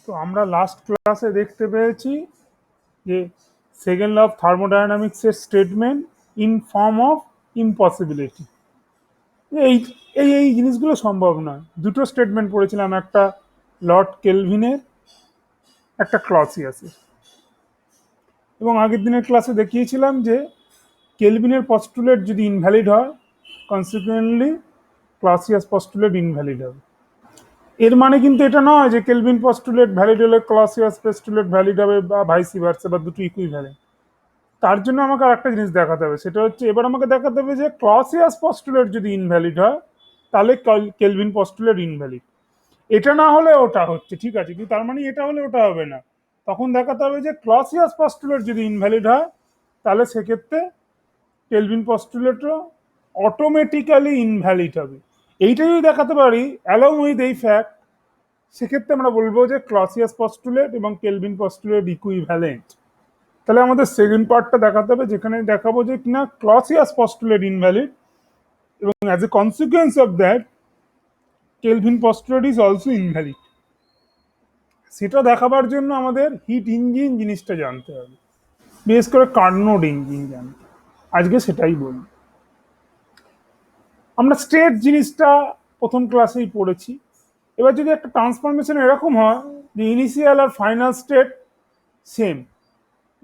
তো আমরা লাস্ট ক্লাসে দেখতে পেয়েছি যে সেকেন্ড ল অফ থার্মোডায়নামিক্সের statement in form of impossibility. এই এই এই জিনিসগুলো সম্ভব নয়। দুটো স্টেটমেন্ট পড়েছিলাম, একটা লর্ড কেলভিনের, একটা ক্লসিয়াসের। এবং আগের দিনের ক্লাসে দেখিয়েছিলাম যে কেলভিনের পস্টুলেট যদি ইনভ্যালিড হয়, কনসিকুয়েন্টলি ক্লসিয়াস পস্টুলেট ইনভ্যালিড হবে। এর মানে কিন্তু এটা নয় যে কেলভিন পস্টুলেট ভ্যালিড হলে ক্লসিয়াস পস্টুলেট ভ্যালিড হবে বা ভাইসি ভার্সা, বা দুটো ইকুইভ্যালেন্ট। তার জন্য আমাকে আরেকটা জিনিস দেখাতে হবে, সেটা হচ্ছে এবার আমাকে দেখাতে হবে যে ক্লসিয়াস পস্টুলেট যদি ইনভ্যালিড হয় তাহলে কেলভিন পস্টুলেট ইনভ্যালিড। এটা না হলে ওটা হচ্ছে ঠিক আছে, কিন্তু তার মানে এটা হলে ওটা হবে না। তখন দেখাতে হবে যে ক্লসিয়াস পস্টুলেট যদি ইনভ্যালিড হয় তাহলে সেক্ষেত্রে কেলভিন পস্টুলেটও অটোমেটিক্যালি ইনভ্যালিড হবে। এইটা যদি দেখাতে পারি অ্যালং উইথ এই ফ্যাক্ট, সেক্ষেত্রে আমরা বলবো যে ক্লসিয়াস পস্টুলেট এবং কেলভিন পস্টুলেট ইকুইভ্যালেন্ট। তাহলে আমাদের সেকেন্ড পার্টটা দেখাতে হবে, যেখানে দেখাবো যে কিনা ক্লসিয়াস পস্টুলেট ইনভ্যালিড এবং as a consequence of that Kelvin postulate is also invalid. সেটা দেখাবার জন্য আমাদের হিট ইঞ্জিন জিনিসটা জানতে হবে, বিশেষ করে কার্নোট ইঞ্জিন জানতে। আজকে সেটাই বলি। আমরা স্টেট জিনিসটা প্রথম ক্লাসেই পড়েছি। এবার যদি একটা ট্রান্সফরমেশন এরকম হয় যে ইনিশিয়াল আর ফাইনাল স্টেট সেম,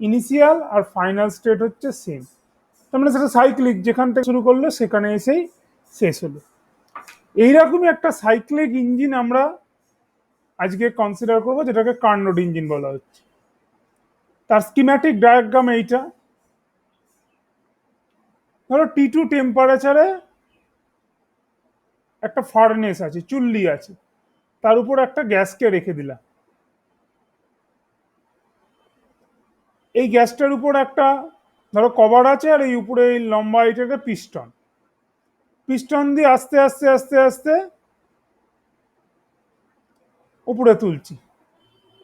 ইনিশিয়াল আর ফাইনাল স্টেট হচ্ছে সেম, তার মানে সেটা সাইক্লিক, যেখান থেকে শুরু করলো সেখানে এসেই শেষ হলো। এইরকমই একটা সাইক্লিক ইঞ্জিন আমরা আজকে কনসিডার করবো, যেটাকে কার্নোট ইঞ্জিন বলা হচ্ছে। তার স্কিম্যাটিক ডায়াগ্রাম এইটা। ধরো T2 টেম্পারেচারে একটা ফার্নেস আছে, চুল্লি আছে, তার উপর একটা গ্যাসকে রেখে দিলাম। এই গ্যাসটার উপর একটা ধরো কভার আছে, আর এই উপরে এই লম্বা এটাকে পিস্টন, পিস্টন দিয়ে আস্তে আস্তে আস্তে আস্তে উপরে তুলছি।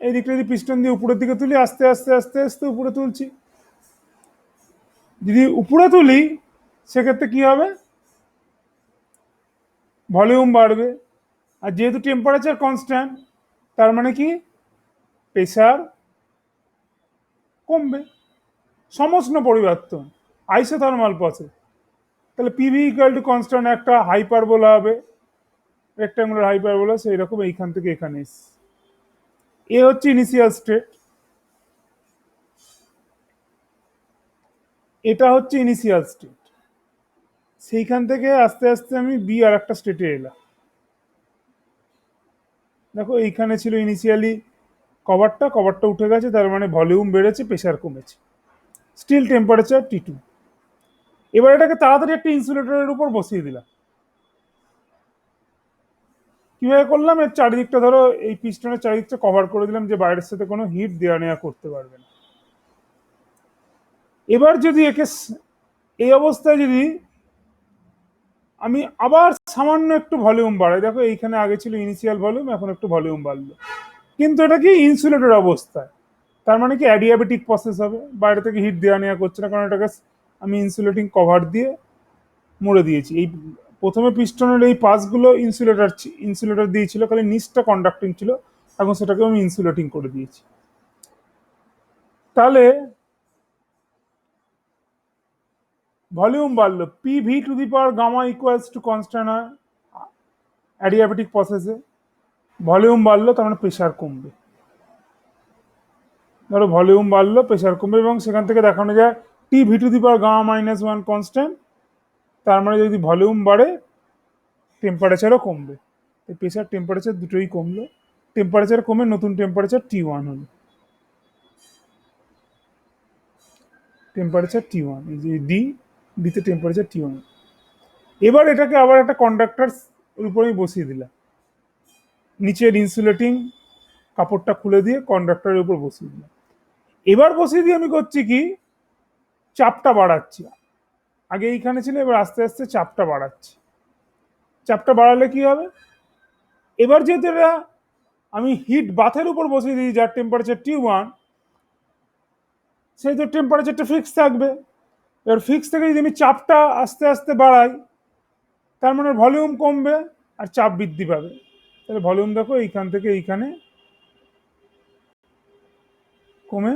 এই দিকটা যদি পিস্টন দিয়ে উপরের দিকে তুলি, আস্তে আস্তে আস্তে আস্তে উপরে তুলছি। যদি উপরে তুলি সেক্ষেত্রে কি হবে, ভলিউম বাড়বে। আর যেহেতু টেম্পারেচার কনস্ট্যান্ট, তার মানে কি প্রেসার কমবে। সমষ্ণ পরিবর্তন, আইসোথার্মাল প্রসেস। তাহলে পিভি ইকুয়াল টু কনস্ট্যান্ট একটা হাইপারবোলা হবে, রেক্ট্যাঙ্গুলার হাইপারবোলা, সেই রকম এইখান থেকে এখানে এসছে। এ হচ্ছে ইনিশিয়াল স্টেট, এটা হচ্ছে ইনিশিয়াল স্টেট। সেইখান থেকে আস্তে আস্তে আমি বি আর একটা স্টেটে এলাম। দেখো এইখানে ছিল ইনিশিয়ালি কভারটা, কভারটা উঠে গেছে, তার মানে ভলিউম বেড়েছে, প্রেশার কমেছে, স্টিল টেম্পারেচার T2। এবার এটাকে তাড়াতাড়ি একটা ইনসুলেটরের উপর বসিয়ে দিলাম। কিভাবে করলাম, এর চারিদিকটা ধরো এই পিস্টনের চারিদিকটা কভার করে দিলাম, যে বাইরের সাথে কোনো হিট দেওয়া নেওয়া করতে পারবে না। এবার যদি একে এই অবস্থায় যদি আমি আবার সামান্য একটু ভলিউম বাড়াই, দেখো এইখানে আগে ছিল ইনিশিয়াল ভলিউম, এখন একটু ভলিউম বাড়লো, কিন্তু এটা কি ইনসুলেটেড অবস্থায়। তার মানে কি অ্যাডিয়াবেটিক প্রসেস হবে, বাইরে থেকে হিট দেওয়া নেওয়া করছে না, কারণ এটাকে আমি ইনসুলেটিং কভার দিয়ে মুড়ে দিয়েছি। এই প্রথমে পিস্টনের এই পাসগুলো ইনসুলেটর দিয়েছিল, খালি নিচটা কন্ডাক্টিং ছিল, এখন সেটাকে আমি ইনসুলেটিং করে দিয়েছি। তাহলে ভলিউম বাড়লো, PV to the power gamma equals to constant হয় অ্যাডিয়াবেটিক প্রসেসে। ভলিউম বাড়লো, তার মানে প্রেশার কমবে। ধরো ভলিউম বাড়লো, প্রেশার কমবে, এবং সেখান থেকে দেখানো যায় TV to the power gamma minus 1 constant, তার মানে যদি ভলিউম বাড়ে টেম্পারেচারও কমবে। প্রেশার টেম্পারেচার দুটোই কমলো, টেম্পারেচার কমে নতুন টেম্পারেচার T1 হলো, টেম্পারেচার T1, এই যে ডিতে টেম্পারেচার T1। এবার এটাকে আবার একটা কন্ডাক্টর উপরেই বসিয়ে দিলাম, নিচের ইনসুলেটিং কাপড়টা খুলে দিয়ে কন্ডাক্টরের উপর বসিয়ে দিলাম। এবার বসিয়ে দিয়ে আমি করছি কি, চাপটা বাড়াচ্ছি। আগে এইখানে ছিল, এবার আস্তে আস্তে চাপটা বাড়াচ্ছি। চাপটা বাড়ালে কি হবে, এবার যেহেতু এটা আমি হিট বাথের উপর বসিয়ে দিই যার টেম্পারেচার T1, সেই তো টেম্পারেচারটা ফিক্স থাকবে। এবার ফিক্স থেকে যদি আমি চাপটা আস্তে আস্তে বাড়াই, তার মানে ভলিউম কমবে আর চাপ বৃদ্ধি পাবে। তাহলে ভলিউম দেখো এইখান থেকে এইখানে কমে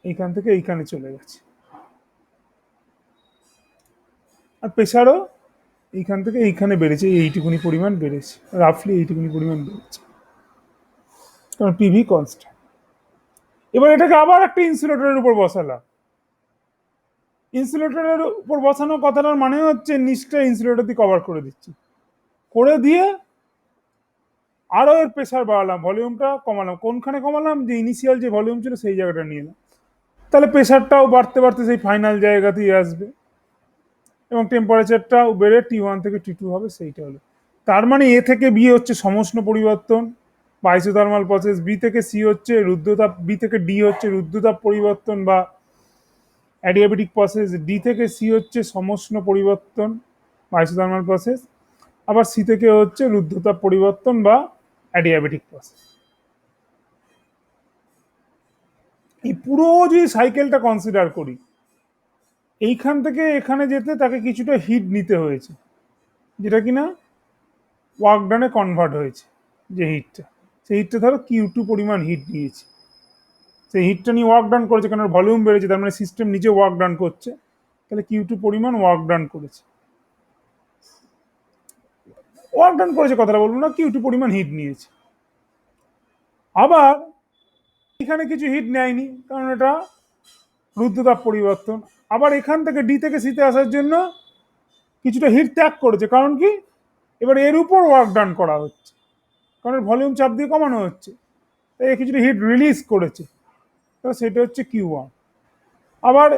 এইখান থেকে এইখানে চলে গেছে। আর প্রেশারও এইখান থেকে এইখানে বেড়েছে, এইটুকুনি পরিমাণ বেড়েছে, রাফলি এইটুকুনি পরিমাণ বেড়েছে, কারণ পিভি কনস্ট্যান্ট। এবার এটাকে আবার একটা ইনসুলেটরের উপর বসালাম। ইনসুলেটরের উপর বসানো কথাটার মানে হচ্ছে নিচটা ইনসুলেটর দিয়ে কভার করে দিচ্ছি, করে দিয়ে আরও এর প্রেশার বাড়ালাম, ভলিউমটা কমালাম। কোনখানে কমালাম? যে ইনিশিয়াল যে ভলিউম ছিল সেই জায়গাটা নিয়ে এলাম। তাহলে প্রেশারটাও বাড়তে বাড়তে সেই ফাইনাল জায়গাতেই আসবে, এবং টেম্পারেচারটাও বেড়ে T1 থেকে T2 হবে, সেইটা হলো। তার মানে এ থেকে বি হচ্ছে সমষ্ণ পরিবর্তন বা আইসোথার্মাল প্রসেস, বি থেকে সি হচ্ছে রুদ্ধতাপ, বি থেকে ডি হচ্ছে রুদ্ধতাপ পরিবর্তন বা অ্যাডিয়াবেটিক প্রসেস, ডি থেকে সি হচ্ছে সমষ্ণ পরিবর্তন বা আইসোথার্মাল প্রসেস, আবার সি থেকে হচ্ছে রুদ্ধতাপ পরিবর্তন বা অ্যাডিয়াবেটিক প্রসেস। এই পুরো যে সাইকেলটা কনসিডার করি, এইখান থেকে এখানে যেতে তাকে কিছুটা হিট নিতে হয়েছে, যেটা কিনা ওয়ার্ক ডানে কনভার্ট হয়েছে। যে হিটটা, সেই হিটটা ধরো Q2 পরিমাণ হিট নিয়েছে, সেই হিটটা নিয়ে ওয়ার্ক ডান করেছে, কারণ ভলিউম বেড়েছে, তার মানে সিস্টেম নিজে ওয়ার্ক ডান করছে, তাহলে Q2 পরিমাণ ওয়ার্ক ডান করেছে। ওয়ার্ক ডান করেছে কথাটা বলবো না, Q2 পরিমাণ হিট নিয়েছে। আবার এখানে কিছু হিট নেয়নি, কারণ এটা রুদ্ধতাপ পরিবর্তন। আবার এখান থেকে ডি থেকে সিতে আসার জন্য কিছুটা হিট ত্যাগ করেছে, কারণ কি? এবার এর উপর ওয়ার্ক ডান করা হচ্ছে, কারণ ভলিউম চাপ দিয়ে কমানো হচ্ছে, তাই কিছুটা হিট রিলিজ করেছে, তো সেটা হচ্ছে Q1। আবার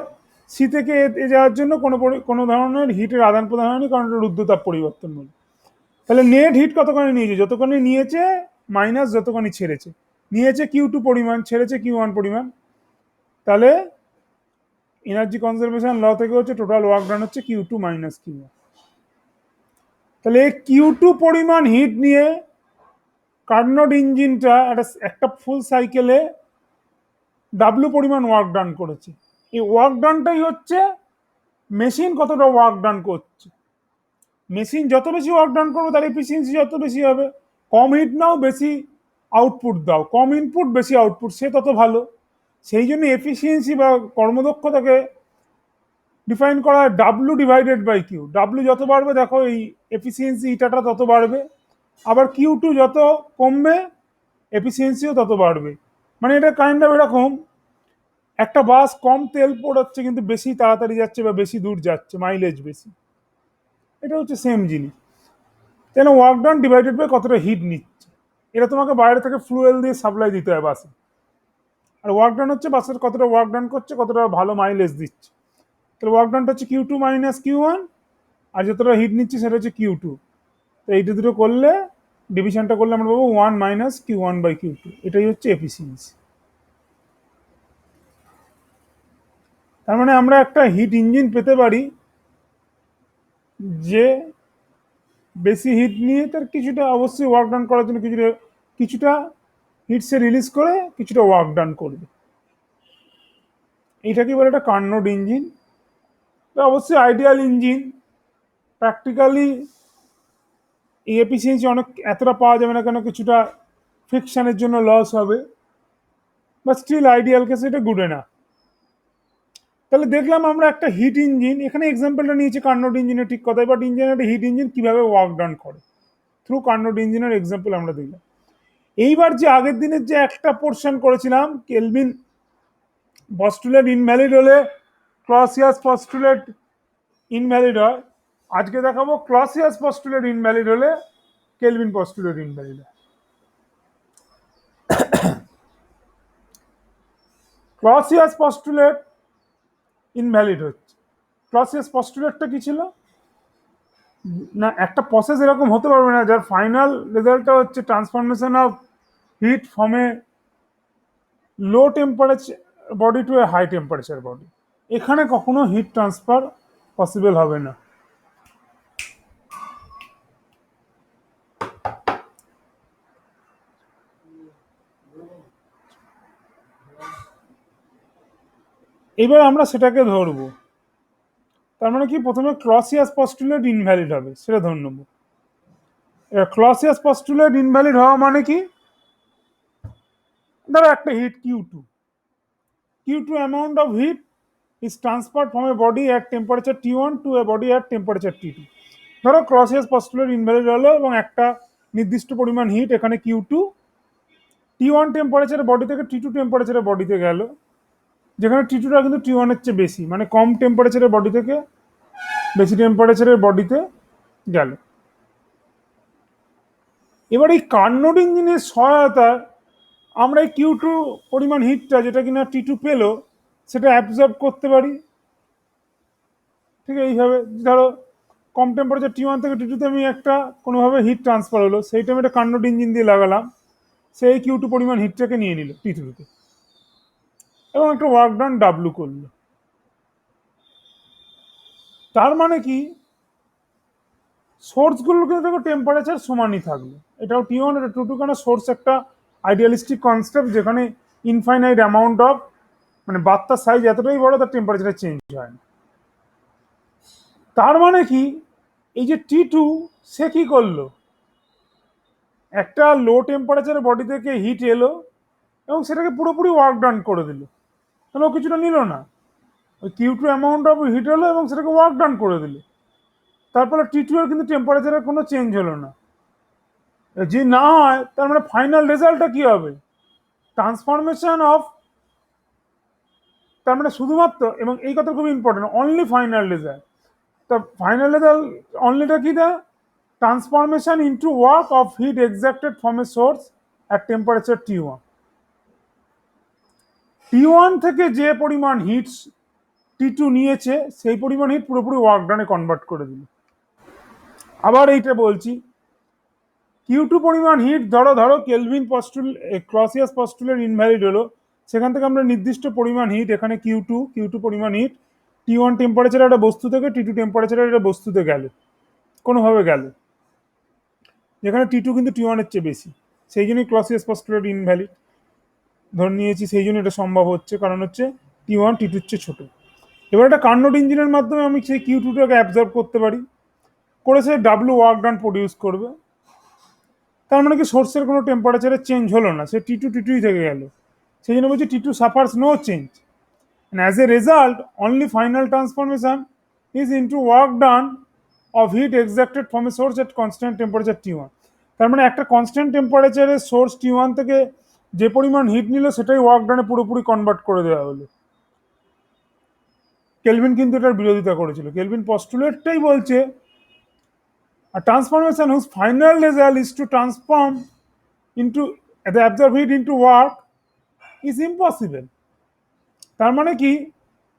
সি থেকে এ যাওয়ার জন্য কোনো ধরনের হিটের আদান প্রদান হয়নি, কারণ এটা রুদ্ধতাপ পরিবর্তন বলে। তাহলে নেট হিট কতখানি নিয়েছে? যতখানি নিয়েছে মাইনাস যতখানি ছেড়েছে। নিয়েছে Q2 পরিমাণ, ছেড়েছে Q1 পরিমাণ। তাহলে এনার্জি কনজারভেশন ল থেকে হচ্ছে টোটাল ওয়ার্ক ডান হচ্ছে Q2 মাইনাস Q1। তাহলে Q2 পরিমাণ হিট নিয়ে কার্নোট ইঞ্জিনটা একটা ফুল সাইকেলে ডাব্লু পরিমাণ ওয়ার্ক ডান করেছে। এই ওয়ার্ক ডানটাই হচ্ছে মেশিন কতটা ওয়ার্ক ডান করছে। মেশিন যত বেশি ওয়ার্ক ডান করবে তার এফিসিয়েন্সি যত বেশি হবে। কম হিট নাও, বেশি আউটপুট দাও, কম ইনপুট বেশি আউটপুট, সে তত ভালো। সেই জন্য এফিসিয়েন্সি বা কর্মদক্ষতাকে ডিফাইন করা হয় W divided by Q. W যত বাড়বে দেখো এই এফিসিয়েন্সি ইটাটা তত বাড়বে, আবার Q2 যত কমবে এফিসিয়েন্সিও তত বাড়বে। মানে এটা কাইন্ড অফ এরকম, একটা বাস কম তেল পোড়াচ্ছে কিন্তু বেশি তাড়াতাড়ি যাচ্ছে বা বেশি দূর যাচ্ছে, মাইলেজ বেশি, এটা হচ্ছে সেম জিনিস। কেন? ওয়ার্ক ডান ডিভাইডেড বাই কতটা হিট নিচ্ছে। এটা তোমাকে বাইরে থেকে ফুয়েল দিয়ে সাপ্লাই দিতে হয় বাসে, আর ওয়ার্ক ডান হচ্ছে বাসের কতটা ওয়ার্ক ডান করছে, কতটা ভালো মাইলেজ দিচ্ছে। তাহলে ওয়ার্ক ডানটা হচ্ছে Q2 মাইনাস Q1, আর যতটা হিট নিচ্ছে সেটা হচ্ছে Q2। তো এইটা দুটো করলে, ডিভিশনটা করলে আমরা পাবো 1 মাইনাস Q1 বাই Q2। এটাই হচ্ছে এফিসিয়েন্সি। তার মানে আমরা একটা হিট ইঞ্জিন পেতে পারি যে বেশি হিট নিয়ে তার কিছুটা অবশ্যই ওয়ার্ক ডান করার জন্য কিছুটা কিছুটা হিট সে রিলিজ করে কিছুটা ওয়ার্ক ডান করবে। এইটাকে বলে একটা কার্নোট ইঞ্জিন। অবশ্যই আইডিয়াল ইঞ্জিন, প্র্যাকটিক্যালি এই এফিসিয়েন্সি অনেক এতটা পাওয়া যাবে না, কেন কিছুটা ফ্রিকশনের জন্য লস হবে, বা স্টিল আইডিয়াল কেসে এটা গুড না। তাহলে দেখলাম আমরা একটা হিট ইঞ্জিন, এখানে এক্সাম্পলটা নিয়েছি কার্নোট ইঞ্জিনের, ঠিক কথাই, বাট ইঞ্জিনের একটা হিট ইঞ্জিন কিভাবে ওয়ার্ক ডান করে থ্রু কার্নোট ইঞ্জিনের এক্সাম্পল আমরা দেখলাম। এইবার যে আগের দিনের যে একটা পোর্শন করেছিলাম, কেলভিন পস্টুলেট ইনভ্যালিড হলে ক্লসিয়াস পস্টুলেট ইনভ্যালিড হয়, আজকে দেখাবো ক্লসিয়াস পস্টুলেট ইনভ্যালিড হলে কেলভিন পস্টুলেট ইনভ্যালিড হয়। ক্লসিয়াস পস্টুলেট ইনভ্যালিড হচ্ছে। ক্লসিয়াস পস্টুলেটটা কি ছিল না, একটা প্রসেস এরকম হতে পারবে না যার ফাইনাল রেজাল্টটা হচ্ছে transformation of heat from a low temperature body to a high temperature body. এখানে কখনো হিট ট্রান্সফার পসিবল হবে না। এবার আমরা সেটাকে ধরবো। তার মানে কি, প্রথমে ক্লসিয়াস পস্টুলেট ইনভ্যালিড হবে সেটা ধরে নেব। ক্লসিয়াস পস্টুলেট ইনভ্যালিড হওয়া মানে কি, ধরো একটা hit Q2 amount of heat is transferred from a body at temperature T1 to a body at temperature T2. ধরো ক্লসিয়াস পস্টুলেট ইনভ্যালিড হলো এবং একটা নির্দিষ্ট পরিমাণ হিট এখানে Q2 T1 টেম্পারেচারের বডি থেকে T2 টেম্পারেচারের বডিতে গেল, যেখানে T2টা কিন্তু T1 এর চেয়ে বেশি, মানে কম টেম্পারেচারের বডি থেকে বেশি টেম্পারেচারের বডিতে গেল। এবার এই কার্নোট ইঞ্জিনের সহায়তায় আমরা এই Q2 পরিমাণ হিটটা যেটা কিনা T2 পেলো সেটা অ্যাবজর্ব করতে পারি। ঠিক এইভাবে ধরো কম টেম্পারেচার T1 থেকে T2 তে আমি একটা কোনোভাবে হিট ট্রান্সফার হলো, সেই টাইমে একটা কার্নোট ইঞ্জিন দিয়ে লাগালাম, সেই Q2 পরিমাণ হিটটাকে নিয়ে নিল T2 তে এবং একটা ওয়ার্ক ডান W করলো। তার মানে কি সোর্সগুলোর কিন্তু দেখো টেম্পারেচার সমানই থাকলো, এটাও T1 এটা T2, কেন সোর্স একটা আইডিয়ালিস্টিক কনসেপ্ট যেখানে ইনফাইনাইট অ্যামাউন্ট অফ, মানে বার্তার সাইজ এতটাই বড় তার টেম্পারেচার চেঞ্জ হয় না। তার মানে কি এই যে T2 সে কি করলো, একটা লো টেম্পারেচারের বডি থেকে হিট এলো এবং সেটাকে পুরোপুরি ওয়ার্ক ডান করে দিল, তাহলে ও কিছুটা নিল না, ওই Q2 অ্যামাউন্ট অফ হিট হলো এবং সেটাকে ওয়ার্ক ডান করে দিল, তারপরে T2 এর কিন্তু টেম্পারেচারের কোনো চেঞ্জ হলো না। যে না হয় তার মানে ফাইনাল রেজাল্টটা কি হবে, ট্রান্সফরমেশন অফ, তার মানে শুধুমাত্র, এবং এই কথা খুব ইম্পর্টেন্ট, অনলি ফাইনাল রেজাল্ট, তা ফাইনাল রেজাল্ট অনলিটা কি দেয়, transformation into work of heat extracted from a source at temperature T1 থেকে যে পরিমাণ হিট T2 নিয়েছে সেই পরিমাণ হিট পুরোপুরি ওয়ার্ক ডানে কনভার্ট করে দিল। আবার এইটা বলছি, Q2 পরিমাণ হিট ধরো কেলভিন পস্টুল ক্লসিয়াস পস্টুলের ইনভ্যালিড হলো, সেখান থেকে আমরা নির্দিষ্ট পরিমাণ হিট এখানে Q2 পরিমাণ হিট T1 টেম্পারেচারের একটা বস্তু থেকে T2 টেম্পারেচারের একটা বস্তুতে গেল, কোনোভাবে গেল, যেখানে T2 কিন্তু T1 এর চেয়ে বেশি, সেই জন্যই ক্লসিয়াস পস্টুলেট ইনভ্যালিড ধরে নিয়েছি, সেই জন্য এটা সম্ভব হচ্ছে, কারণ হচ্ছে T1 T2 এর চেয়ে ছোট। এবার একটা কার্নোট ইঞ্জিনের মাধ্যমে আমি সেই Q2টাকে অ্যাবজর্ব করতে পারি, করে সে ডাব্লু ওয়ার্ক ডান প্রডিউস করবে, তার মানে কি সোর্সের কোনো টেম্পারেচারের চেঞ্জ হলো না, সে T2 থেকে গেল, সেই জন্য বলছি T2 suffers no change, and as a result only final transformation is into work done of heat extracted from a source at constant temperature T1। তার মানে একটা কনস্ট্যান্ট টেম্পারেচারের সোর্স T1 থেকে যে পরিমাণ হিট নিল সেটাই ওয়ার্ক ডানে পুরোপুরি কনভার্ট করে দেওয়া হলো। কেলভিন কিন্তু এটার বিরোধিতা করেছিল, কেলভিন পস্টুলেটটাই বলছে a transformation whose final result is to transform into the absorbed heat into work is impossible। তার মানে কি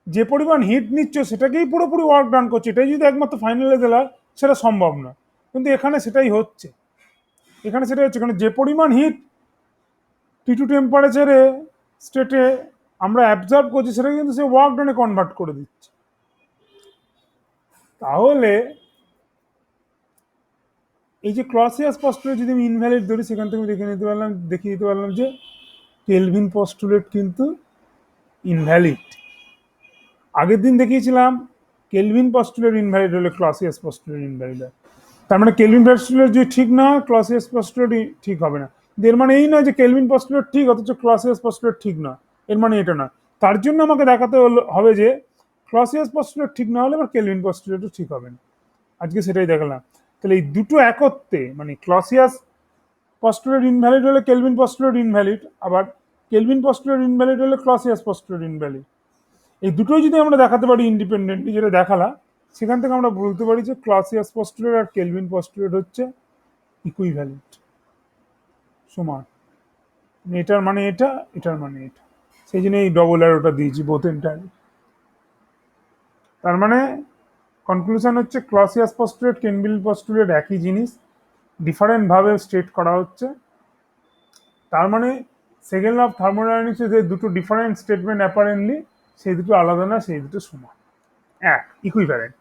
যে পরিমাণ হিট নিচ্ছ সেটাকেই পুরোপুরি ওয়ার্ক ডান করছে, এটাই যদি একমাত্র ফাইনাল রেজাল্ট হয় সেটা সম্ভব না, কিন্তু এখানে সেটাই হচ্ছে, কারণ যে পরিমাণ হিট T2 টেম্পারেচারে স্টেটে আমরা অ্যাবজর্ব করছি সেটাকে কিন্তু সে ওয়ার্ক ডানে কনভার্ট করে দিচ্ছে। তাহলে এই যে ক্লসিয়াস পস্টুলেট যদি আমি ইনভ্যালিড ধরি, সেখান থেকে দেখিয়ে দিতে পারলাম যে কেলভিন পস্টুলেট কিন্তু ইনভ্যালিড। আগের দিন দেখিয়েছিলাম কেলভিন পস্টুলেট ইনভ্যালিড হলে ক্লসিয়াস পস্টুলেট ইনভ্যালিড হয়, তার মানে কেলভিন পস্টুলেট যদি ঠিক না হয় ক্লসিয়াস পস্টুলেট ঠিক হবে না। এর মানে এই নয় যে কেলভিন পস্টুলেট ঠিক অথচ ক্লসিয়াস পস্টুলেট ঠিক না, এর মানে এটা না। তার জন্য আমাকে দেখাতে হবে যে ক্লসিয়াস পস্টুলেট ঠিক না হলে আবার কেলভিন পস্টুলেটও ঠিক হবে না, আজকে সেটাই দেখালাম। তাহলে এই দুটো একত্রে, মানে ক্লসিয়াস পস্টুলেট ইনভ্যালিড হলে কেলভিন পস্টুলেট ইনভ্যালিড, আবার কেলভিন পস্টুলেট ইনভ্যালিড হলে ক্লসিয়াস পস্টুলেট ইনভ্যালিড, এই দুটোই যদি আমরা দেখাতে পারি ইন্ডিপেন্ডেন্টলি, যেটা দেখালাম, সেখান থেকে আমরা বলতে পারি যে ক্লসিয়াস পস্টুলেট আর কেলভিন পস্টুলেট হচ্ছে ইকুইভ্যালেন্ট, সমান, এটার মানে এটা, এটার মানে এটা, সেই জন্য এই ডবল অ্যারোটা দিয়েছি বোথ এন্টায়ারলি। তার মানে কনক্লুশন হচ্ছে ক্লসিয়াস পস্টুলেট কেলভিন পস্টুলেট একই জিনিস, ডিফারেন্ট ভাবে স্টেট করা হচ্ছে। তার মানে সেকেন্ড ল অফ থার্মোডাইনামিক্সে যে দুটো ডিফারেন্ট স্টেটমেন্ট অ্যাপারেন্টলি, সেই দুটো আলাদা না, সেই দুটো সমান, এক, ইকুইভ্যালেন্ট।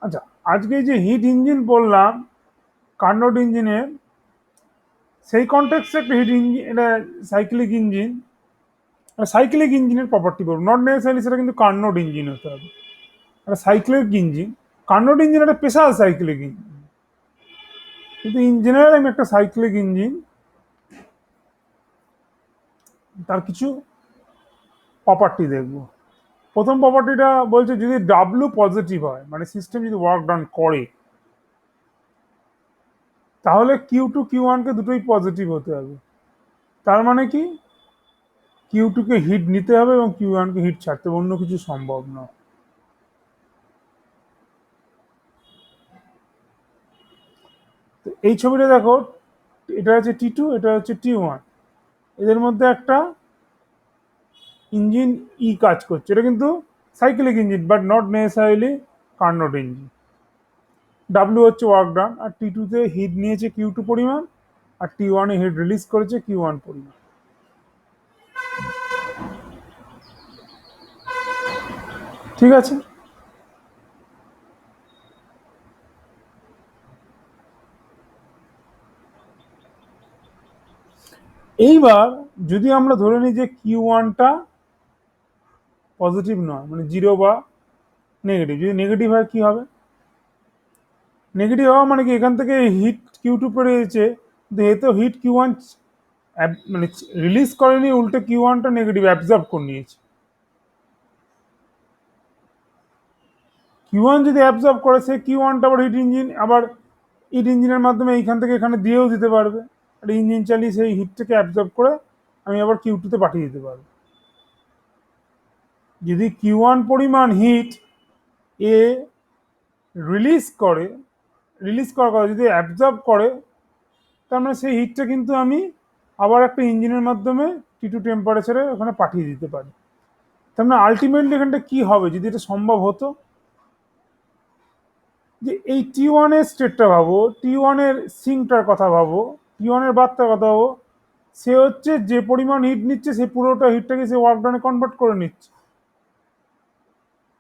আচ্ছা, আজকে যে হিট ইঞ্জিন বললাম কার্নোট ইঞ্জিনের, সেই কনটেক্সটে একটা হিট ইঞ্জিন, এটা সাইক্লিক ইঞ্জিন, সাইক্লিক ইঞ্জিনের প্রপার্টি বলবো, নট নেসেসারি সেটা কিন্তু কার্নোড ইঞ্জিন হতে হবে। একটা সাইক্লিক ইঞ্জিন, কার্নোড ইঞ্জিন একটা স্পেশাল সাইক্লিক ইঞ্জিন, কিন্তু ইন জেনারেল আমি একটা সাইক্লিক ইঞ্জিন, তার কিছু প্রপার্টি দেখব। প্রথম প্রপার্টিটা বলছে যদি ডাব্লু পজিটিভ হয়, মানে সিস্টেম যদি ওয়ার্ক ডান করে, তাহলে কিউ1 কে দুটোই পজিটিভ হতে হবে। তার মানে কি, কিউ2 কে হিট নিতে হবে এবং কিউ1 কে হিট ছাড়তে হবে, অন্য কিছু সম্ভব নয়। তো এই ছবিটা দেখো, এটা হচ্ছে T2, এটা হচ্ছে T1, এদের মধ্যে একটা ইঞ্জিন কাজ করছে, এটা কিন্তু cyclic engine but not necessarily Carnot engine. W হচ্ছে ওয়ার্ক ডান, আর T2-তে হিট নিয়েছে কিউ2 পরিমাণ, আর T1-এ হিট রিলিজ করেছে কিউ1 পরিমাণ। ঠিক আছে, এইবার যদি আমরা ধরে নিই যে কিউ1টা পজিটিভ নয়, মানে জিরো বা নেগেটিভ, যদি নেগেটিভ হয় কি হবে, নেগেটিভ হওয়া মানে কি এখান থেকে হিট কিউ2 পেরিয়েছে, কিন্তু এ তো হিট কিউ1 মানে রিলিজ করেনি, উল্টে কিউ1টা নেগেটিভ অ্যাবজর্ব করে নিয়েছে। কিউ1 যদি অ্যাবজর্ব করে, সে কিউ1টা আবার হিট ইঞ্জিন, আবার হিট ইঞ্জিনের মাধ্যমে এইখান থেকে এখানে দিয়েও দিতে পারবে, আর ইঞ্জিন চালিয়ে সেই হিটটাকে অ্যাবজর্ব করে আমি আবার কিউ2-তে পাঠিয়ে দিতে পারবো। যদি কিউ1 পরিমাণ হিট এ রিলিজ করে, রিলিজ করার কথা যদি অ্যাবজর্ব করে, তার মানে সেই হিটটা কিন্তু আমি আবার একটা ইঞ্জিনের মাধ্যমে T2 টেম্পারেচারে ওখানে পাঠিয়ে দিতে পারি। তার মানে আলটিমেটলি এখানটা কি হবে, যদি এটা সম্ভব হতো, যে এই T1-এর স্টেটটা ভাবো, T1-এর সিঙ্কটার কথা ভাবো, T1-এর বার্তার কথা ভাবো, সে হচ্ছে যে পরিমাণ হিট নিচ্ছে সেই পুরোটা হিটটাকে সে ওয়ার্ক ডানে কনভার্ট করে নিচ্ছে,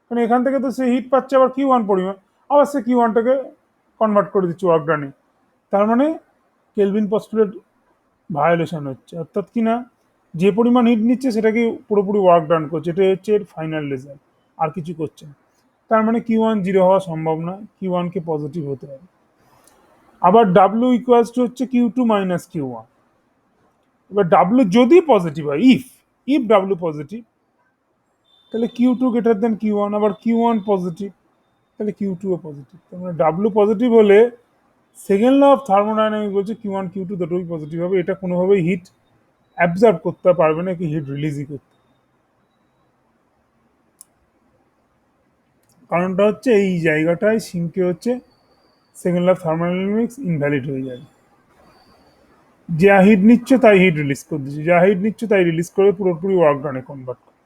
কারণ এখান থেকে তো সে হিট পাচ্ছে আবার কিউ1 পরিমাণ, আবার সে কিউ1টাকে কনভার্ট করে দিচ্ছে ওয়ার্ক ডানে। তার মানে কেলভিন পস্টুলেট ভায়োলেশন হচ্ছে, অর্থাৎ কি না, যে পরিমাণ হিট নিচ্ছে সেটাকে পুরোপুরি ওয়ার্ক ডান করছে, এটা হচ্ছে এর ফাইনাল রেজাল্ট, আর কিছু করছে না। তার মানে কিউ1 জিরো হওয়া সম্ভব নয়, কিউ1-কে পজিটিভ হতে হবে। আবার ডাব্লু ইকুয়ালস টু হচ্ছে কিউ2 মাইনাস কিউ1। এবার ডাব্লু যদি পজিটিভ হয়, ইফ ডাব্লু পজিটিভ, তাহলে কিউ2 গ্রেটার দেন কিউ1, আবার কিউ1 পজিটিভ, তাহলে কিউ2ও পজিটিভ। তার মানে ডাব্লু পজিটিভ হলে সেকেন্ড ল অফ থার্মোডাইনামিক্স বলছে কিউ1 কিউ2 দুটোই পজিটিভ হবে, এটা কোনোভাবেই হিট অ্যাবজর্ব করতে পারবে না, কি হিট রিলিজই করতে। কারণটা হচ্ছে এই জায়গাটায় সিঙ্কে হচ্ছে second law of thermodynamics invalid হয়ে যাবে। যা হিট নিচ্ছে তাই হিট রিলিজ করে দিচ্ছে, যা হিট নিচ্ছে তাই রিলিজ করে পুরোপুরি ওয়ার্ক ডানে কনভার্ট করে,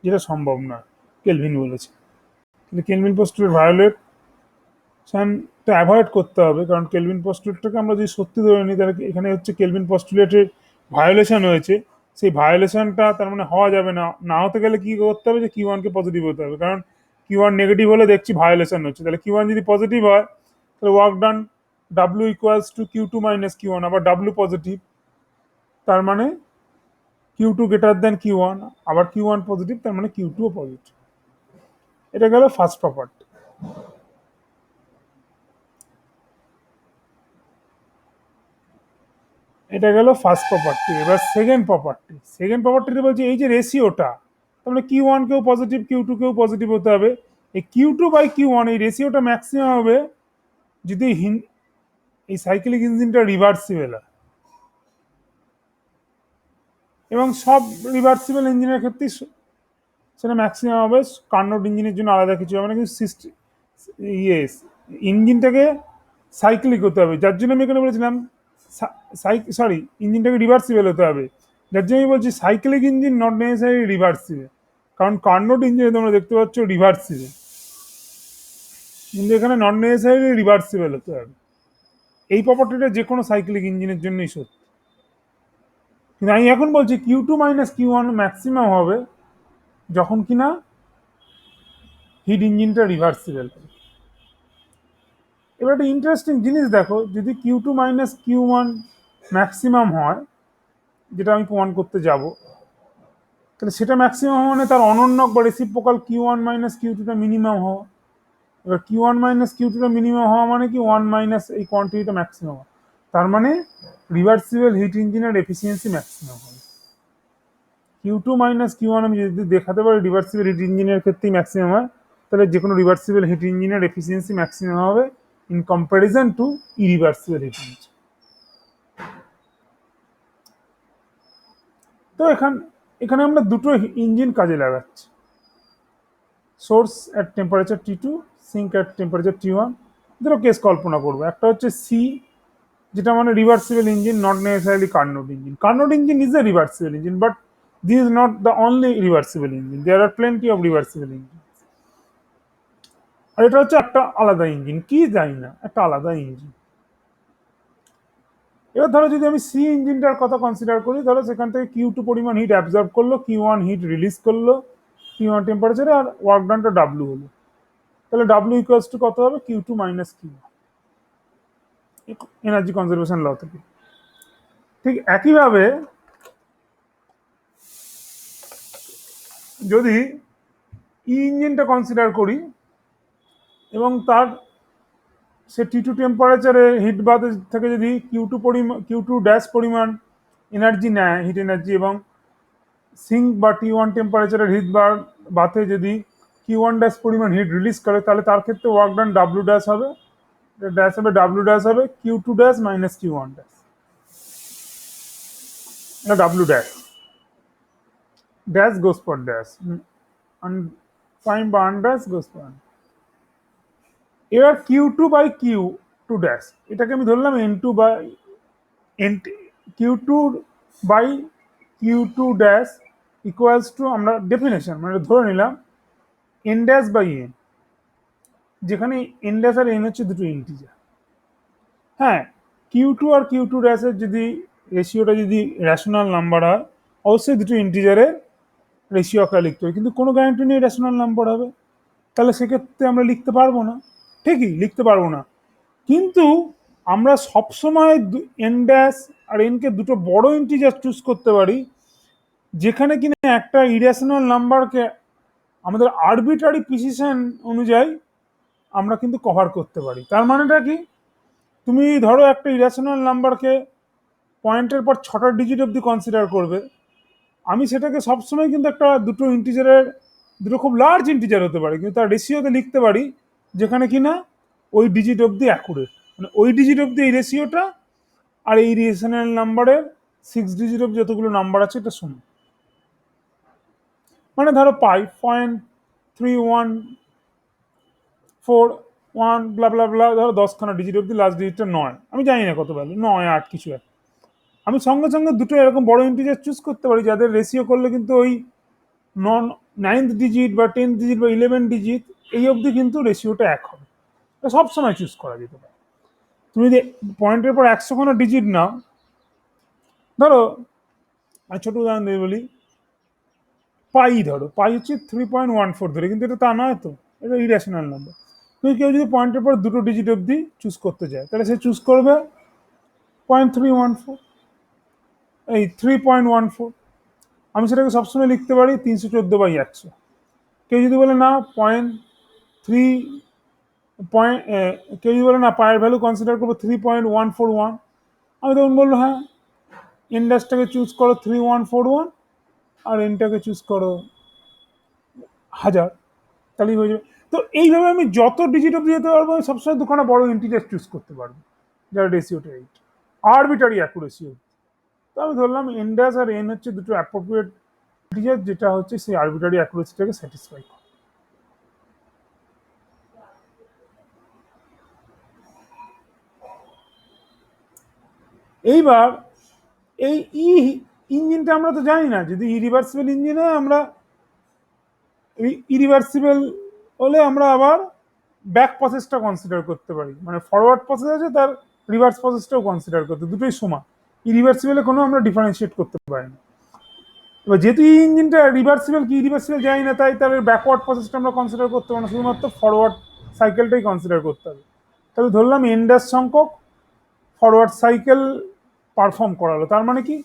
যেটা সম্ভব না, কেলভিন বলেছে। কিন্তু কেলভিন পোস্টুলেট ভায়োলেশনটা অ্যাভয়েড করতে হবে, কারণ কেলভিন পোস্টুলেটটাকে আমরা যদি সত্যি ধরে নিই, তাহলে এখানে হচ্ছে কেলভিন পোস্টুলেটের ভায়োলেশন হয়েছে, সেই ভায়োলেশনটা তার মানে হওয়া যাবে না। না হতে গেলে কি করতে হবে, যে কিউ1-কে পজিটিভ হতে হবে, কারণ কিউ1 নেগেটিভ হলে দেখছি ভায়োলেশন হচ্ছে, তাহলে কিউ1 যদি পজিটিভ হয়, তাহলে work done W equals to Q two minus Q one, আবার ডাব্লু পজিটিভ, তার মানে কিউ2 গ্রেটার দেন কিউ1, আবার কিউ1 পজিটিভ, তার মানে কিউ2ও পজিটিভ। এটা গেল ফার্স্ট প্রপার্টি। এটা গেল ফার্স্ট প্রপার্টি। এবার সেকেন্ড প্রপার্টিতে বলছে এই যে রেশিওটা, তার মানে কিউ1-কেও পজিটিভ কিউ2-কেও পজিটিভ হতে হবে, এই কিউ2/কিউ1 এই রেশিওটা ম্যাক্সিমাম হবে যদি এই সাইক্লিক ইঞ্জিনটা রিভার্সিবল হয়, এবং সব রিভার্সিবল ইঞ্জিনের ক্ষেত্রেই সেটা ম্যাক্সিমাম হবে, কার্নোট ইঞ্জিনের জন্য আলাদা কিছু হবে না, কিন্তু ইয়েস, ইঞ্জিনটাকে সাইক্লিক হতে হবে, যার জন্য আমি এখানে বলেছিলাম ইঞ্জিনটাকে রিভার্সিবল হতে হবে, যার জন্য আমি বলছি cyclic engine not necessary reversible, কারণ কার্নোট ইঞ্জিনে তোমরা দেখতে পাচ্ছ রিভার্সিবল, কিন্তু এখানে নন নেসেসারি রিভার্সিবল হতে হবে। এই প্রপার্টিটা যে কোনো সাইক্লিক ইঞ্জিনের জন্যই সত্যি, কিন্তু আমি এখন বলছি কিউ2 - কিউ1 ম্যাক্সিমাম হবে যখন কিনা হিট ইঞ্জিনটা রিভার্সিবল হবে। এবার একটা ইন্টারেস্টিং জিনিস দেখো, যদি কিউ2 - কিউ1 ম্যাক্সিমাম হয়, যেটা আমি প্রমাণ করতে যাব, তাহলে সেটা ম্যাক্সিমাম মানে তার অনন্যক বা reciprocal Q one minus Q টুটা মিনিমাম হওয়া। এবার কিউ ওয়ান মাইনাস কিউ টুটা মিনিমাম হওয়া মানে কি ওয়ান মাইনাস এই কোয়ান্টিটিটা ম্যাক্সিমাম হওয়া, তার মানে রিভার্সিবল হিট ইঞ্জিনের এফিসিয়েন্সি ম্যাক্সিমাম হবে। Q two minus Q one আমি যদি দেখাতে পারি রিভার্সিবল হিট ইঞ্জিনের ক্ষেত্রেই ম্যাক্সিমাম হয়, তাহলে যে কোনো রিভার্সিবল হিট ইঞ্জিনের এফিসিয়েন্সি ম্যাক্সিমাম হবে in comparison to irreversible heat engine. তো এখানে আমরা দুটো ইঞ্জিন কাজে লাগাচ্ছি, source at temperature T2, sink at temperature T1। দুটো কেস কল্পনা করবো, একটা হচ্ছে সি, যেটা মানে reversible engine, not necessarily Carnot engine. Carnot engine is a reversible engine, but this is not the only reversible engine, there are plenty of reversible engine. আর এটা হচ্ছে একটা আলাদা ইঞ্জিন, কি জানি না, একটা আলাদা ইঞ্জিন। এবার ধরো যদি আমি সি ইঞ্জিনটার কথা কনসিডার করি, ধরো সেখান থেকে কিউ টু পরিমাণ হিট অ্যাবজর্ব করলো, কিউ ওয়ান হিট রিলিজ করলো কিউ ওয়ান টেম্পারেচারে, আর ওয়ার্ক ডানটা ডাব্লু হলো, তাহলে ডাব্লু ইকুয়ালস টু কত হবে, Q two minus Q, energy conservation law থেকে। ঠিক একইভাবে যদি ই ইঞ্জিনটা কনসিডার করি এবং তার সে T2 টেম্পারেচারে হিট বাথ থেকে যদি কিউ টু ড্যাশ পরিমাণ এনার্জি নেয়, হিট এনার্জি, এবং সিঙ্ক বা T1 টেম্পারেচারের হিট বাথে যদি কিউ ওয়ান ড্যাশ পরিমাণ হিট রিলিজ করে, তাহলে তার ক্ষেত্রে ওয়ার্ক ডান ডাব্লু ড্যাশ হবে, ডাব্লু ড্যাশ হবে Q two dash minus Q one dash, এটা W dash, dash goes for dash, fine বা আনড্যাশ গোস ফর। এবার Q two by Q two dash, এটাকে আমি ধরলাম N two by N, Q two by Q two dash equals to, আমরা definition মানে ধরে নিলাম এন ড্যাশ বাই এন, যেখানে এন ড্যাশ আর এন হচ্ছে দুটো ইন্টিজার। হ্যাঁ, কিউ টু আর কিউ টু ড্যাশের যদি রেশিওটা যদি র্যাশনাল নাম্বার হয়, অবশ্যই দুটো ইন্টিজারের রেশিও আকারে লিখতে হবে, কিন্তু কোনো গ্যারান্টি নেই র্যাশনাল নাম্বার হবে, তাহলে সেক্ষেত্রে আমরা লিখতে পারবো না, ঠিকই লিখতে পারবো না। কিন্তু আমরা সবসময় এন ড্যাশ আর এনকে দুটো বড় ইন্টিজার চুজ করতে পারি, যেখানে কিনা একটা ইরেশনাল নাম্বারকে আমাদের আরবিট্রারি প্রিসিশন অনুযায়ী আমরা কিন্তু কভার করতে পারি। তার মানেটা কি, তুমি ধরো একটা ইরেশনাল নাম্বারকে পয়েন্টের পর 6টা ডিজিট অবধি কনসিডার করবে, আমি সেটাকে সবসময় কিন্তু একটা দুটো ইন্টিজারের, দুটো খুব লার্জ ইন্টিজার হতে পারে, কিন্তু তার রেশিওতে লিখতে পারি যেখানে কিনা ওই ডিজিট অবধি অ্যাকুরেট, মানে ওই ডিজিট অবধি এই রেশিওটা, আর এই রেশনাল নাম্বারের 6 ডিজিট অবধি যতগুলো নাম্বার আছে এটা শূন্য। মানে ধরো পাই 0.3141 ব্লা ব্লা ব্লা, ধরো 10খানা ডিজিট অবধি, লাস্ট ডিজিটটা 9, আমি জানি না কত ভ্যালু, 9 8 কিছু একটা। আমি সঙ্গে সঙ্গে দুটো এরকম বড় ইন্টিজার চুজ করতে পারি যাদের রেশিও করলে কিন্তু ওই নাইন্থ ডিজিট বা 10th ডিজিট বা 11 ডিজিট এই অবধি কিন্তু রেশিওটা এক হবে, এটা সবসময় চুজ করা যেতে পারে। তুমি যদি পয়েন্টের পর 100খানা ডিজিট নাও, ধরো আমি ছোট উদাহরণ দিয়ে বলি, পাই ধরো, পাই হচ্ছে 3.14 ধরে, কিন্তু এটা তা নয় তো, এটা ইরেশনাল নাম্বার। তুমি কেউ যদি পয়েন্টের পর দুটো ডিজিট অবধি চুজ করতে চায়, তাহলে সে চুজ করবে 0.314, এই 3.14, আমি সেটাকে সবসময় লিখতে পারি 314/100। কেউ যদি বলে না থ্রি পয়েন্ট, কেউ যদি বলে না পায়ের ভ্যালু কনসিডার করবো 3.141, আমি তখন বললো হ্যাঁ, ইন্ডাসটাকে চুজ করো 3141, আর এনটাকে চুজ করো 1000, তাহলেই হয়ে যাবে। তো এইভাবে আমি যত ডিজিট অব্দি যেতে পারবো, আমি সবসময় দুখানা বড় ইন্টিজার চুজ করতে পারবো যার রেশিওটা 8, আরবিটারি অ্যাকুরেসি। তো আমি ধরলাম এন ড্যাশ আর এন হচ্ছে দুটো অ্যাপ্রোপ্রিয়েট ইন্টিজার, যেটা হচ্ছে সেই আরবিটারি অ্যাকুরেসিটাকে স্যাটিসফাই করে। এইবার এই ইঞ্জিনটা আমরা তো জানি না, যদি ইরিভার্সিবল ইঞ্জিন হয়, আমরা ইরিভার্সিবল হলে আমরা আবার ব্যাক প্রসেসটা কনসিডার করতে পারি, মানে ফরওয়ার্ড প্রসেস আছে, তার রিভার্স প্রসেসটাও কনসিডার করতে, দুটোই সমান। ইরিভার্সিবলে কোনো আমরা ডিফারেন্সিয়েট করতে পারি না। এবার যেহেতু এই ইঞ্জিনটা রিভার্সিবল কি ইরিভার্সিবল জানি না, তাই তার ব্যাকওয়ার্ড প্রসেসটা আমরা কনসিডার করতে পারি না, শুধুমাত্র ফরওয়ার্ড সাইকেলটাই কনসিডার করতে হবে। তাহলে ধরলাম এন ড্যাশ সংখ্যক ফরওয়ার্ড সাইকেল পারফর্ম করালো। তার মানে কি,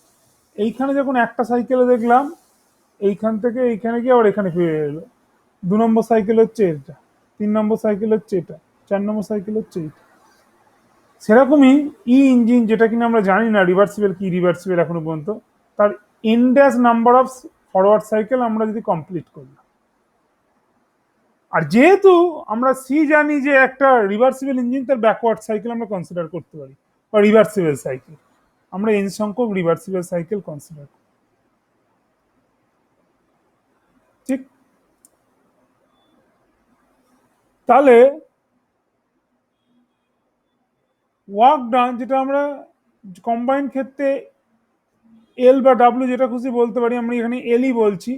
এইখানে যখন একটা সাইকেলে দেখলাম এইখান থেকে এইখানে গিয়ে আবার এখানে ফিরে এলো, 2 নম্বর সাইকেল হচ্ছে এটা, 3 নম্বর সাইকেল হচ্ছে এটা, 4 নম্বর সাইকেল হচ্ছে এটা। সেরকমই ই ইঞ্জিন, যেটা কিনা আমরা জানি না রিভার্সিবল কি রিভার্সিবল এখনো পর্যন্ত, তার N dash number of forward cycle আমরা যদি কমপ্লিট করি। আর যেহেতু আমরা সি জানি যে একটা রিভার্সিবল ইঞ্জিন, তার ব্যাকওয়ার্ড সাইকেল আমরা কনসিডার করতে পারি, বা রিভার্সিবল সাইকেল, আমরা এন সংখ্যক রিভার্সিবল সাইকেল কনসিডার করি। ঠিক, তাহলে ওয়ার্ক ডান, যেটা আমরা কম্বাইন্ড ক্ষেত্রে এল বা ডাব্লিউ যেটা খুশি বলতে পারি, আমরা এখানে এলই বলছি।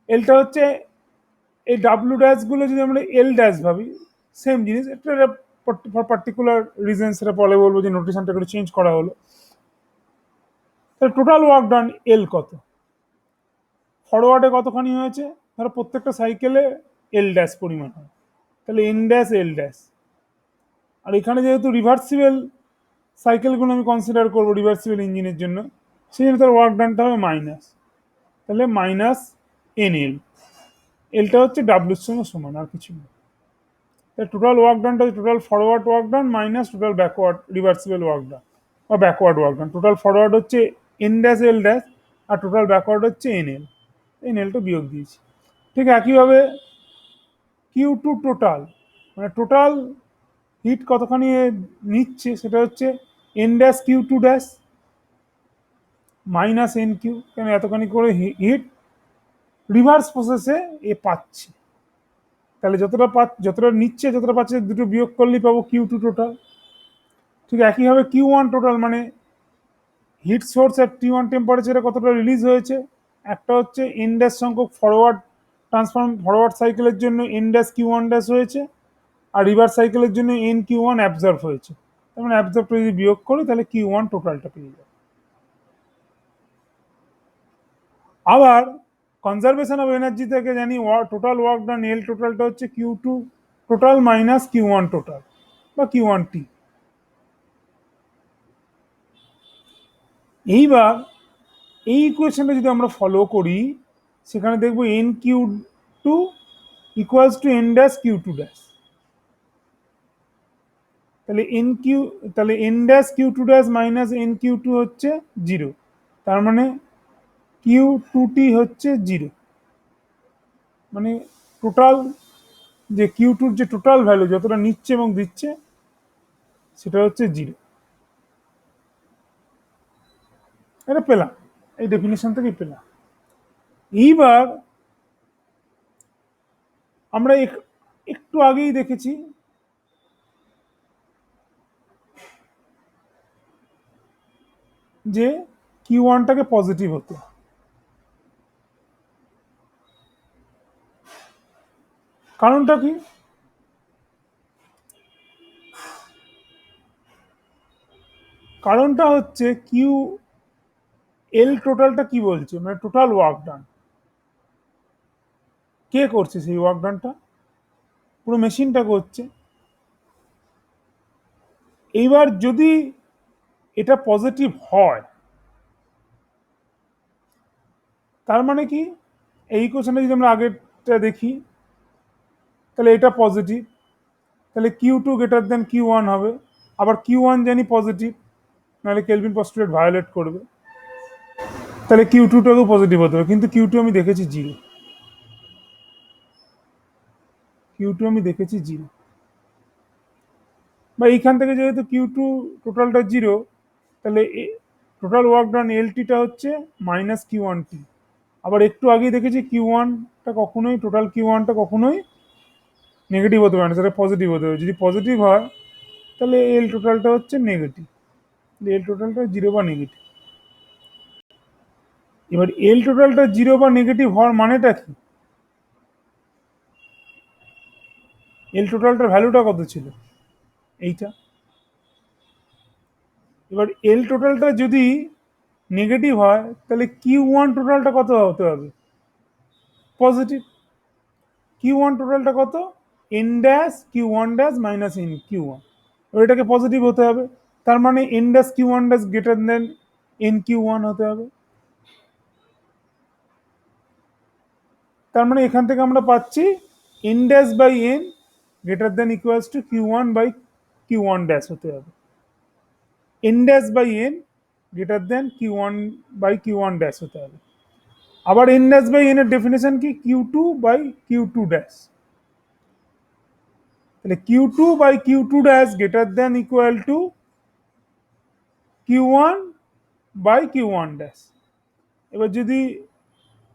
এলটা হচ্ছে এই ডাব্লিউ ড্যাশ গুলো যদি আমরা এল ড্যাশ ভাবি, সেম জিনিস, একটা ফর পার্টিকুলার রিজন, সেটা পরে বলবো যে নোটেশনটা করে চেঞ্জ করা হলো। তাহলে টোটাল ওয়ার্ক ডান এল কত, ফরওয়ার্ডে কতখানি হয়েছে, ধরো প্রত্যেকটা সাইকেলে এল ড্যাশ পরিমাণ হয়, তাহলে এন ড্যাশ এল ড্যাশ। আর এখানে যেহেতু রিভার্সিবল সাইকেলগুলো আমি কনসিডার করবো রিভার্সিবল ইঞ্জিনের জন্য, সেই জন্য তার ওয়ার্ক ডানটা হবে মাইনাস, তাহলে মাইনাস এন এল। এলটা হচ্ছে ডাব্লিউর সঙ্গে সমান, আর কিছু না। টোটাল ওয়ার্ক ডানটা total forward work done minus total backward reversible work done বা backward work done. Total forward হচ্ছে এন ড্যাশ এল ড্যাশ, আর টোটাল ব্যাকওয়ার্ড হচ্ছে এন এল। এন এলটা বিয়োগ দিয়েছি। ঠিক একইভাবে কিউ টু টোটাল, মানে টোটাল হিট কতখানি নিচ্ছে, সেটা হচ্ছে N dash Q two dash minus N Q, কেন এতখানি করে হিট রিভার্স প্রসেসে এ পাচ্ছে। তাহলে যতটা নিচ্ছে যতটা পাচ্ছে, দুটো বিয়োগ করলেই পাবো কিউ টু টোটাল। ঠিক একইভাবে কিউ ওয়ান টোটাল, মানে heat source at T one টেম্পারেচারে কতটা রিলিজ হয়েছে। একটা হচ্ছে এন ড্যাশ সংখ্যক ফরওয়ার্ড সাইকেলের জন্য N dash Q one dash হয়েছে, আর রিভার্স সাইকেলের জন্য এন কিউ ওয়ান অ্যাবজর্ভ হয়েছে। তার মানে অ্যাবজর্ভটা যদি বিয়োগ করি তাহলে কিউ ওয়ান টোটালটা পেয়ে যাবে। আবার কনজারভেশন অফ এনার্জি থেকে জানি টোটাল ওয়ার্ক ডান এল টোটালটা হচ্ছে Q two total minus Q one total বা কিউ ওয়ান টি। এইবার এই ইকুয়েশনটা যদি আমরা ফলো করি, সেখানে দেখবো N Q two equals to N dash Q two dash. তাহলে N dash Q two dash minus N Q two হচ্ছে 0, তার মানে কিউ টু টি হচ্ছে 0, মানে টোটাল যে কিউ টুর যে টোটাল ভ্যালু যতটা নিচ্ছে এবং দিচ্ছে সেটা হচ্ছে 0। এটা পেলাম, এই ডেফিনেশন থেকেই পেলাম। এইবার আমরা একটু আগেই দেখেছি যে কিউ ওয়ানটাকে পজিটিভ হতে, কারণটা কি, কারণটা হচ্ছে কিউ এল টোটালটা কি বলছে, মানে টোটাল ওয়ার্ক ডান কে করছে, সেই ওয়ার্ক ডানটা পুরো মেশিনটা করছে। এইবার যদি এটা পজিটিভ হয়, তার মানে কি, এই কোশ্চেনটা যদি আমরা আগেরটা দেখি, তাহলে এটা পজিটিভ, তাহলে Q two greater than Q one হবে। আবার কিউ ওয়ান জানি পজিটিভ, নাহলে কেলভিন পস্টুলেট ভায়োলেট করবে, তাহলে কিউ টুটাকেও পজিটিভ হতে হবে। কিন্তু কিউ টু আমি দেখেছি 0, কিউ টু আমি দেখেছি 0, বা এইখান থেকে যেহেতু কিউ টু টোটালটা 0, তাহলে টোটাল ওয়ার্ক ডান এল টিটা হচ্ছে মাইনাস কিউ ওয়ান টি। আবার একটু আগেই দেখেছি কিউ ওয়ানটা কখনোই, টোটাল কিউ ওয়ানটা কখনোই নেগেটিভ হতে পারে না, সেটা পজিটিভ হতে হবে। যদি পজিটিভ হয় তাহলে এল টোটালটা হচ্ছে নেগেটিভ, এল টোটালটা 0 বা নেগেটিভ। এবার এল টোটালটা 0 বা নেগেটিভ হওয়ার মানেটা কি, এল টোটালটার ভ্যালুটা কত ছিল, এইটা। এবার এল টোটালটা যদি নেগেটিভ হয় তাহলে কিউ ওয়ান টোটালটা কত হতে হবে, পজিটিভ। কিউ ওয়ান টোটালটা কত, N dash Q one dash minus N Q one, এটাকে পজিটিভ হতে হবে। তার মানে N dash Q one dash greater than N Q one হতে হবে। তার মানে এখান থেকে আমরা পাচ্ছি N dash by N greater than equals to Q one by Q one dash হতে হবে। N dash by N greater than Q one by Q one dash হতে হবে। আবার এন ড্যাশ বাই এন এর ডেফিনেশন কি, Q two by Q two dash. তাহলে Q two by Q two dash greater than equal to Q one by Q one dash. এবার যদি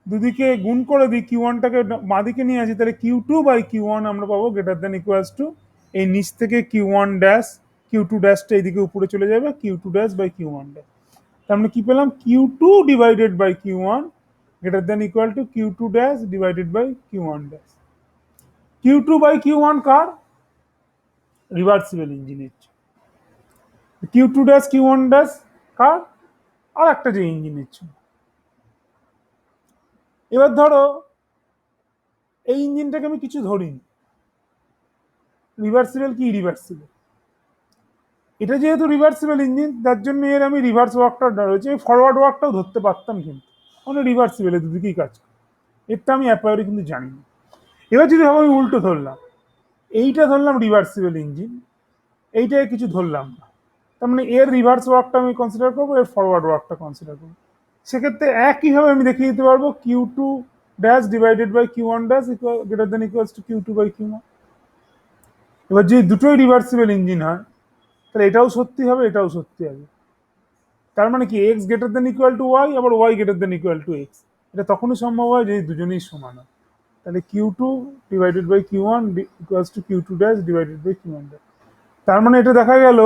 দুদিকে গুণ করে দিই, কিউ ওয়ানটাকে বাঁদিকে নিয়ে আসি, তাহলে Q two by Q one আমরা পাবো গ্রেটার দেন ইকুয়ালস টু এই নিচ থেকে Q one dash Q two ড্যাশটা এইদিকে উপরে চলে যাবে, Q two dash by Q one dash. তার মানে কি পেলাম, Q two divided by Q one greater than equal to Q two dash divided by Q one dash. Q two by Q one কার, রিভার্সিবল ইঞ্জিনের। Q two dash Q one dash কার, আর একটা যে ইঞ্জিনের জন্য। এবার ধরো এই ইঞ্জিনটাকে আমি কিছু ধরিনি, রিভার্সিবল কি ইরিভার্সিবল, এটা যেহেতু রিভার্সিবল ইঞ্জিন তার জন্য এর আমি রিভার্স ওয়ার্কটা রয়েছে, ফরওয়ার্ড ওয়ার্কটাও ধরতে পারতাম, কিন্তু মানে রিভার্সিবল দুদিকেই কাজ করে, এরটা আমি অ্যাপায়ারি কিন্তু জানি না। এবার যদি ভাবো আমি উল্টো ধরলাম, এইটা ধরলাম রিভার্সিবল ইঞ্জিন, এইটাকে কিছু ধরলাম না, তার মানে এর রিভার্স ওয়ার্কটা আমি কনসিডার করবো, এর ফরওয়ার্ড ওয়ার্কটা কনসিডার করবো। সেক্ষেত্রে একইভাবে আমি দেখিয়ে দিতে পারবো Q two dash divided by Q one dash greater than equals to Q two by Q one. এবার যদি দুটোই রিভার্সিবল ইঞ্জিন হয় তাহলে এটাও সত্যি হবে, এটাও সত্যি হবে। তার মানে কি X greater than equal to Y, আবার Y greater than equal to X. এটা তখনই সম্ভব হয় যদি দুজনেই সমান হয়। তাহলে Q two divided by Q one equals to Q two dash divided by Q one dash. তার মানে এটা দেখা গেল,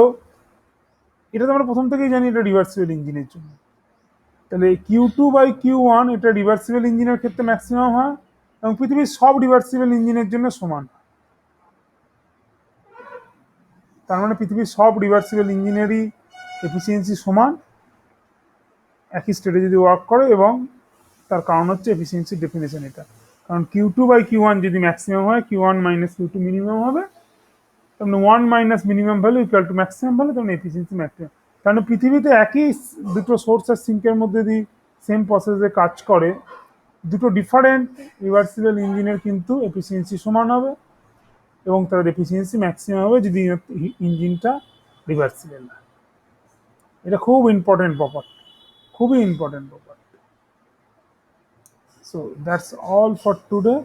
এটা তো আমরা প্রথম থেকেই জানি এটা রিভার্সিবল ইঞ্জিনের জন্য। তাহলে Q two by Q one এটা রিভার্সিবল ইঞ্জিনের ক্ষেত্রে ম্যাক্সিমাম হয়, এবং পৃথিবীর সব রিভার্সিবল ইঞ্জিনের জন্য সমান। তার মানে পৃথিবীর সব রিভার্সিবল ইঞ্জিনেরই এফিসিয়েন্সি সমান, একই স্টেটে যদি ওয়ার্ক করে, এবং তার কারণ হচ্ছে এফিসিয়েন্সির ডেফিনেশন এটা। কারণ Q two by Q one যদি ম্যাক্সিমাম হয়, Q one minus Q two minimum হবে, তার মানে one minus minimum value equal to maximum value, তার মানে এফিসিয়েন্সি ম্যাক্সিমাম। কারণ পৃথিবীতে একই দুটো সোর্স আর সিঙ্কের মধ্যে যদি সেম প্রসেসে কাজ করে, দুটো ডিফারেন্ট রিভার্সিবল ইঞ্জিনের কিন্তু এফিসিয়েন্সি সমান হবে, এবং তার এফিসিয়েন্সি ম্যাক্সিমাম হবে যদি ইঞ্জিনটা রিভার্সিবল হয়। এটা খুব ইম্পর্টেন্ট প্রপার্টি, খুবই important property. So that's all for today.